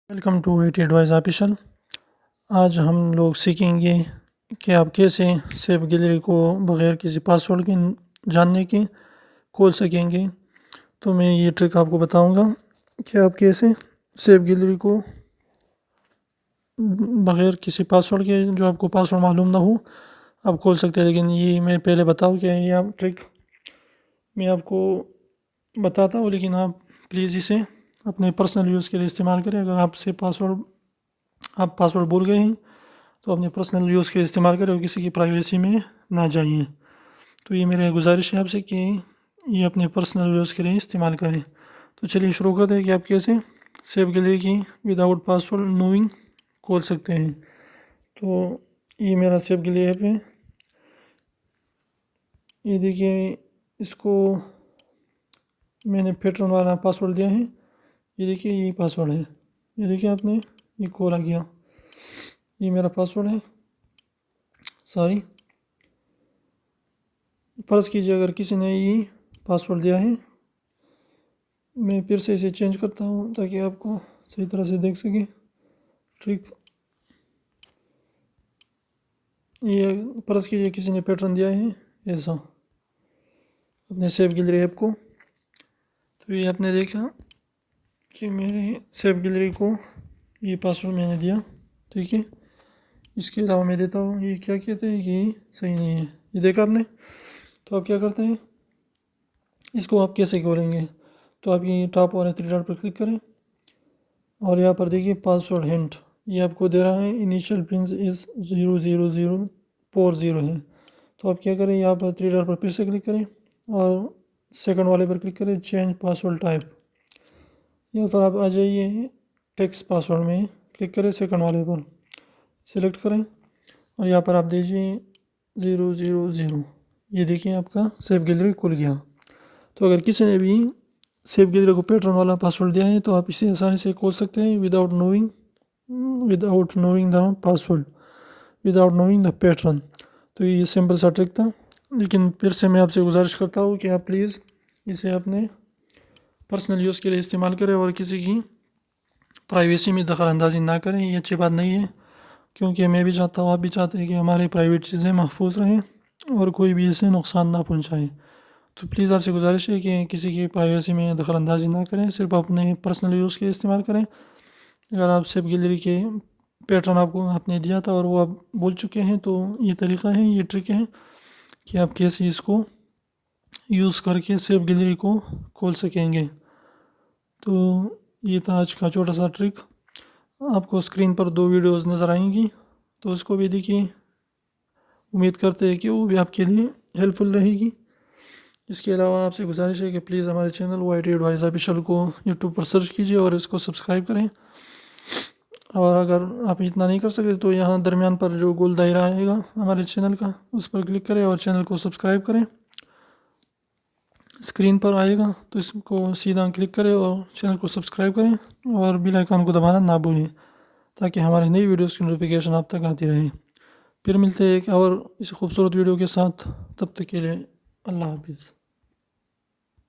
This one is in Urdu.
Welcome to eight advise official. آج ہم لوگ سیکھیں گے کہ آپ کیسے سیف گیلری کو بغیر کسی پاسورڈ کے جاننے کے کھول سکیں گے۔ تو میں یہ ٹرک آپ کو بتاؤں گا کہ آپ کیسے سیف گیلری کو بغیر کسی پاسورڈ کے، جو آپ کو پاسورڈ معلوم نہ ہو، آپ کھول سکتے ہیں۔ لیکن یہ میں پہلے بتاؤں کہ یہ آپ ٹرک میں آپ کو بتاتا ہوں، لیکن آپ پلیز اسے اپنے پرسنل یوز کے لیے استعمال کریں۔ اگر آپ پاسورڈ بھول گئے ہیں تو اپنے پرسنل یوز کے لیے استعمال کریں اور کسی کی پرائیویسی میں نہ جائیں۔ تو یہ میرے گزارش ہے آپ سے کہ یہ اپنے پرسنل یوز کے لیے استعمال کریں۔ تو چلیے شروع کرتے ہیں کہ آپ کیسے سیف گیلری کی وداؤٹ پاسورڈ نوئنگ کھول سکتے ہیں۔ تو یہ میرا سیف گیلری ایپ ہے، یہ دیکھیے، اس کو میں نے پیٹرن والا پاسورڈ دیا ہے۔ یہ دیکھیے، یہی پاسورڈ ہے، یہ دیکھیے آپ نے، یہ کھولا گیا، یہ میرا پاسورڈ ہے۔ سوری، فرض کیجیے اگر کسی نے یہ پاسورڈ دیا ہے، میں پھر سے اسے چینج کرتا ہوں تاکہ آپ کو صحیح طرح سے دیکھ سکیں ٹرک۔ یہ فرض کیجیے کسی نے پیٹرن دیا ہے ایسا اپنے سیف گیلری ایپ کو، تو یہ آپ نے دیکھا کہ میرے سیف گیلری کو یہ پاسورڈ میں نے دیا، ٹھیک ہے۔ اس کے علاوہ میں دیتا ہوں، یہ کیا کہتے ہیں کہ یہ صحیح نہیں ہے، یہ دیکھا آپ نے۔ تو آپ کیا کرتے ہیں، اس کو آپ کیسے کھولیں گے؟ تو آپ یہ ٹاپ والے 3 ڈاٹ پر کلک کریں اور یہاں پر دیکھیے پاسورڈ ہنٹ، یہ آپ کو دے رہا ہے انیشیل پنز از 00040 ہے۔ تو آپ کیا کریں، یہاں پر 3 ڈاٹ پر پھر سے کلک کریں اور سیکنڈ والے پر کلک کریں، چینج پاسورڈ ٹائپ۔ یہاں پر آپ آ جائیے ٹیکسٹ پاسورڈ میں کلک کریں، سیکنڈ والے پر سلیکٹ کریں اور یہاں پر آپ دیجیے 000۔ یہ دیکھیں آپ کا سیف گیلری کھل گیا۔ تو اگر کسی نے بھی سیف گیلری کو پیٹرن والا پاسورڈ دیا ہے تو آپ اسے آسانی سے کھول سکتے ہیں without knowing the password, without knowing the pattern. تو یہ سمپل سا ٹرک تھا، لیکن پھر سے میں آپ سے گزارش کرتا ہوں کہ آپ پلیز اسے اپنے پرسنل یوز کے لیے استعمال کریں اور کسی کی پرائیویسی میں دخل اندازی نہ کریں۔ یہ اچھی بات نہیں ہے، کیونکہ میں بھی چاہتا ہوں، آپ بھی چاہتے ہیں کہ ہماری پرائیویٹ چیزیں محفوظ رہیں اور کوئی بھی اسے نقصان نہ پہنچائے۔ تو پلیز آپ سے گزارش ہے کہ کسی کی پرائیویسی میں دخل اندازی نہ کریں، صرف اپنے پرسنل یوز کے لیے استعمال کریں۔ اگر آپ سیف گیلری کے پیٹرن آپ نے دیا تھا اور وہ آپ بول چکے ہیں، تو یہ طریقہ ہے، یہ ٹرک ہے کہ آپ کیسے اس کو یوز کر کے سیف گیلری کو کھول سکیں گے۔ تو یہ تھا آج کا چھوٹا سا ٹرک۔ آپ کو اسکرین پر 2 ویڈیوز نظر آئیں گی، تو اس کو بھی دیکھیے، امید کرتے ہیں کہ وہ بھی آپ کے لیے ہیلپ فل رہے گی۔ اس کے علاوہ آپ سے گزارش ہے کہ پلیز ہمارے چینل وائٹ ایڈوائز آفیشل کو یوٹیوب پر سرچ کیجیے اور اس کو سبسکرائب کریں۔ اور اگر آپ اتنا نہیں کر سکتے تو یہاں درمیان پر جو گول دائرہ آئے گا ہمارے چینل کا، اس پر کلک کریں اور چینل کو سبسکرائب کریں۔ اسکرین پر آئے گا تو اس کو سیدھا کلک کریں اور چینل کو سبسکرائب کریں اور بیل آئیکن کو دبانا نہ بھولیں، تاکہ ہمارے نئی ویڈیوز کی نوٹیفیکیشن آپ تک آتی رہے۔ پھر ملتے ہیں ایک اور اس خوبصورت ویڈیو کے ساتھ، تب تک کے لیے اللہ حافظ۔